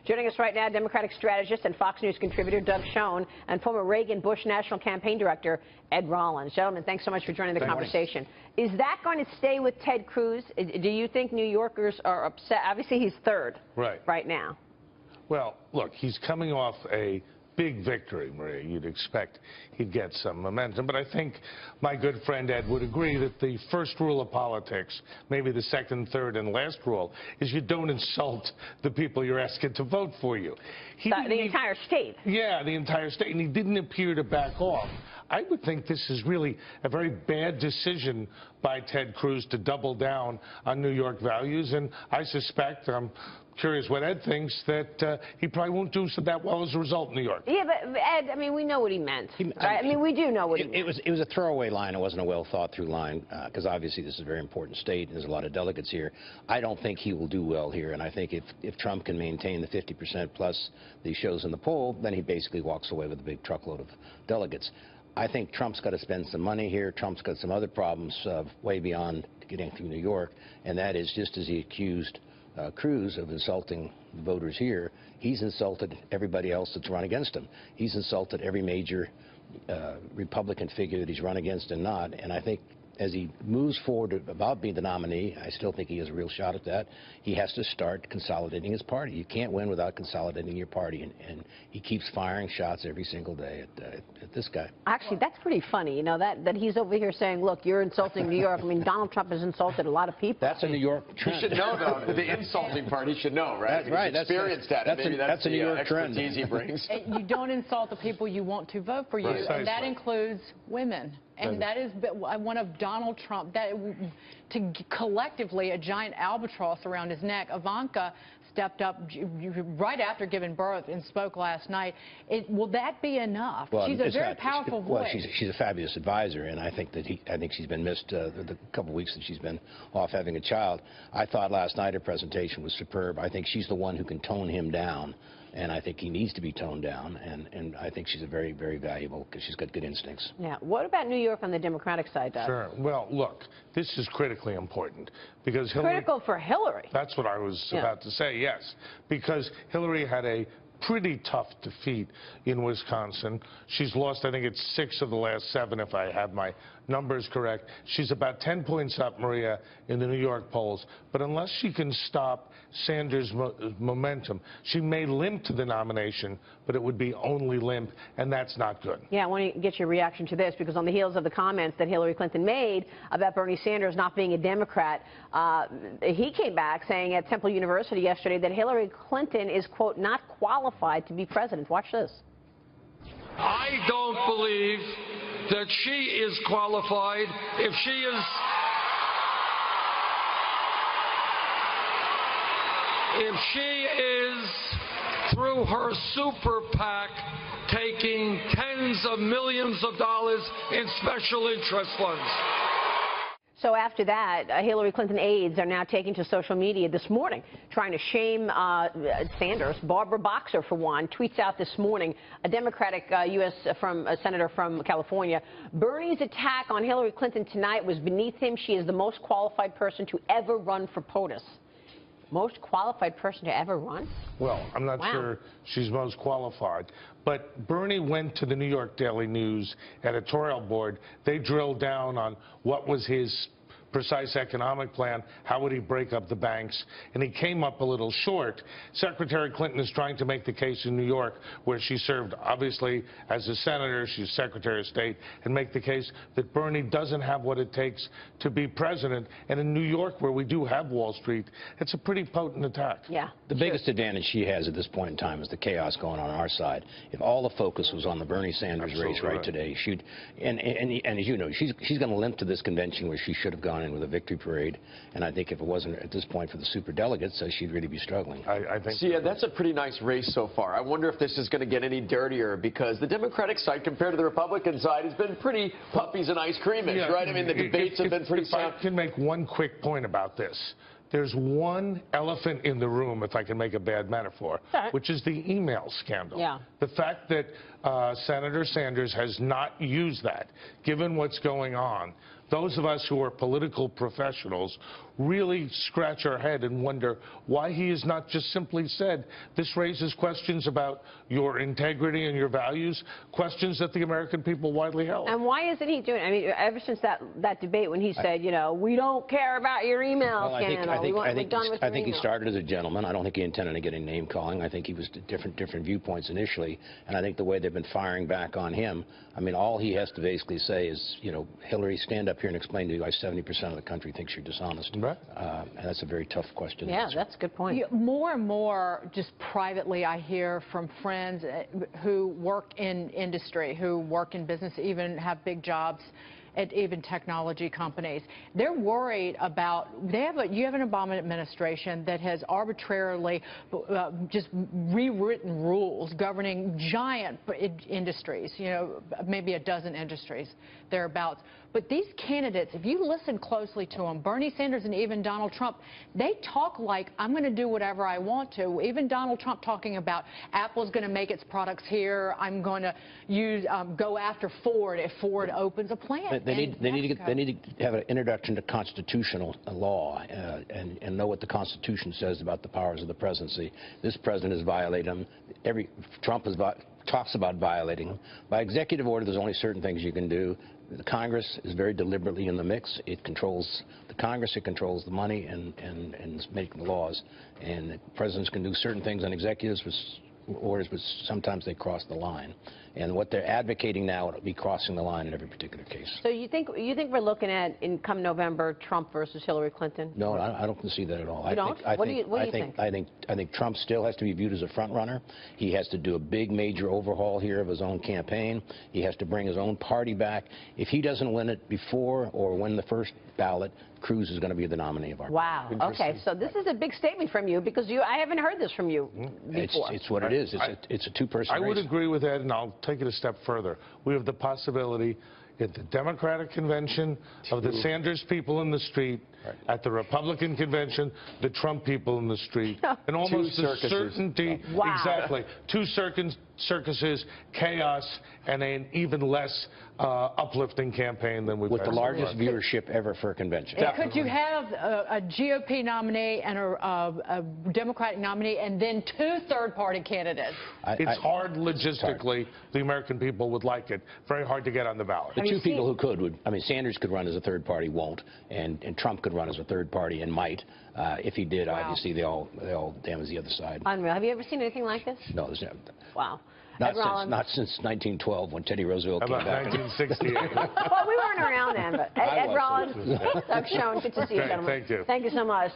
Joining us right now, Democratic strategist and Fox News contributor Doug Schoen and former Reagan Bush National Campaign Director Ed Rollins. Gentlemen, thanks so much for joining the conversation. Is that going to stay with Ted Cruz? Do you think New Yorkers are upset? Obviously, he's third right now. Well, look, he's coming off a big victory, Maria. You'd expect he'd get some momentum. But I think my good friend Ed would agree that the first rule of politics, maybe the second, third, and last rule, is you don't insult the people you're asking to vote for you. The entire state. Yeah, the entire state. And he didn't appear to back off. I would think this is really a very bad decision by Ted Cruz to double down on New York values. And I suspect, I'm curious what Ed thinks, that he probably won't do so that well as a result in New York. Yeah, but Ed, I mean, we know what he meant. Right? I mean, we do know what he meant. It was a throwaway line. It wasn't a well-thought-through line, because obviously this is a very important state, and there's a lot of delegates here. I don't think he will do well here, and I think if Trump can maintain the 50% plus that he shows in the poll, then he basically walks away with a big truckload of delegates. I think Trump's got to spend some money here. Trump's got some other problems way beyond getting through New York, and that is, just as he accused Cruz of insulting the voters here, he's insulted everybody else that's run against him. He's insulted every major Republican figure that he's run against and not. And I think as he moves forward about being the nominee, I still think he has a real shot at that. He has to start consolidating his party. You can't win without consolidating your party, and he keeps firing shots every single day at this guy. Actually, that's pretty funny, you know, that he's over here saying, look, you're insulting New York. I mean, Donald Trump has insulted a lot of people. That's a New York trend. He should know, though. The insulting part, he should know, right? That's right. He's experienced that. Maybe that's a New York trend. Expertise he brings. You don't insult the people you want to vote for you, and that includes women. And that is one of Donald Trump, to collectively a giant albatross around his neck. Ivanka stepped up right after giving birth and spoke last night. Will that be enough? Well, she's a very powerful voice. Well, she's a fabulous advisor, and I think that she's been missed the couple of weeks that she's been off having a child. I thought last night her presentation was superb. I think she's the one who can tone him down, and I think he needs to be toned down, and I think she's a very, very valuable, because she's got good instincts. Yeah. What about New York on the Democratic side, Doug? Sure. Well, look, this is critically important, because Hillary... Critical for Hillary. That's what I was about to say, yes. Because Hillary had a pretty tough defeat in Wisconsin. She's lost, I think it's 6 of the last 7, if I have my numbers correct. She's about 10 points up, Maria, in the New York polls. But unless she can stop Sanders' momentum, she may limp to the nomination, but it would be only limp, and that's not good. Yeah, I want to get your reaction to this, because on the heels of the comments that Hillary Clinton made about Bernie Sanders not being a Democrat, he came back saying at Temple University yesterday that Hillary Clinton is, quote, not qualified to be president. Watch this. I don't believe that she is qualified. If she is, through her super PAC, taking tens of millions of dollars in special interest funds. So after that, Hillary Clinton aides are now taking to social media this morning, trying to shame Sanders. Barbara Boxer, for one, tweets out this morning, a Democratic U.S. Senator from California, Bernie's attack on Hillary Clinton tonight was beneath him. She is the most qualified person to ever run for POTUS. Most qualified person to ever run? Well, I'm not sure she's most qualified. But Bernie went to the New York Daily News editorial board. They drilled down on what was his precise economic plan, how would he break up the banks, and he came up a little short. Secretary Clinton is trying to make the case in New York, where she served, obviously, as a senator, she's Secretary of State, and make the case that Bernie doesn't have what it takes to be president. And in New York, where we do have Wall Street, it's a pretty potent attack. Yeah. The biggest advantage she has at this point in time is the chaos going on our side. If all the focus was on the Bernie Sanders race right today, and as you know, she's going to limp to this convention where she should have gone in with a victory parade, and I think if it wasn't at this point for the superdelegates, she'd really be struggling. I think. See, that's a pretty nice race so far. I wonder if this is going to get any dirtier, because the Democratic side compared to the Republican side has been pretty puppies and ice creamish, right? I mean, the debates have been pretty sound. I can make one quick point about this. There's one elephant in the room, if I can make a bad metaphor, which is the email scandal. Yeah. The fact that Senator Sanders has not used that, given what's going on, those of us who are political professionals really scratch our head and wonder why he has not just simply said, this raises questions about your integrity and your values, questions that the American people widely held. And why isn't he doing it? I mean, ever since that debate when he said, you know, we don't care about your email scandal. I think he started as a gentleman. I don't think he intended to get any name calling. I think he was different viewpoints initially, and I think the way they've been firing back on him, I mean, all he has to basically say is, you know, Hillary, stand up here and explain to you why 70% of the country thinks you're dishonest. Right. And that's a very tough question. Yeah, that's a good point. More and more, just privately, I hear from friends who work in industry, who work in business, even have big jobs at even technology companies. They're worried about, you have an Obama administration that has arbitrarily just rewritten rules governing giant industries, you know, maybe a dozen industries thereabouts. But these candidates, if you listen closely to them, Bernie Sanders and even Donald Trump, they talk like, I'm going to do whatever I want to. Even Donald Trump talking about Apple's going to make its products here. I'm going to go after Ford if Ford opens a plant. They need to have an introduction to constitutional law and know what the Constitution says about the powers of the presidency. This president has violated them. Trump talks about violating them. By executive order, there's only certain things you can do. The Congress is very deliberately in the mix. It controls the Congress, it controls the money and is making the laws. And the presidents can do certain things on executives orders, but sometimes they cross the line. And what they're advocating now will be crossing the line in every particular case. So you think we're looking at, come November, Trump versus Hillary Clinton? No, I don't see that at all. You don't? What do you think? I think Trump still has to be viewed as a front runner. He has to do a big major overhaul here of his own campaign. He has to bring his own party back. If he doesn't win it before or win the first ballot, Cruz is going to be the nominee of our party. Wow. Okay, so this is a big statement from you because I haven't heard this from you before. It's what it is. It's a two-person race. I would agree with Ed, and I'll take it a step further. We have the possibility at the Democratic convention of the Sanders people in the street, at the Republican convention, the Trump people in the street, and almost the certainty, exactly, two circuses, chaos, and an even less uplifting campaign than we've had. With the largest viewership ever for a convention. Could you have a GOP nominee and a Democratic nominee and then two third-party candidates? It's hard logistically. The American people would like it. Very hard to get on the ballot. The two people who could I mean, Sanders could run as a third party, won't, and Trump could run as a third party and might. If he did, obviously they all damage the other side. Unreal. Have you ever seen anything like this? No, there's never. Wow. Not since 1912 when Teddy Roosevelt came back. 1968. Well, we weren't around then, but Ed Rollins, Schoen, good to see you, gentlemen. Thank you. Thank you so much.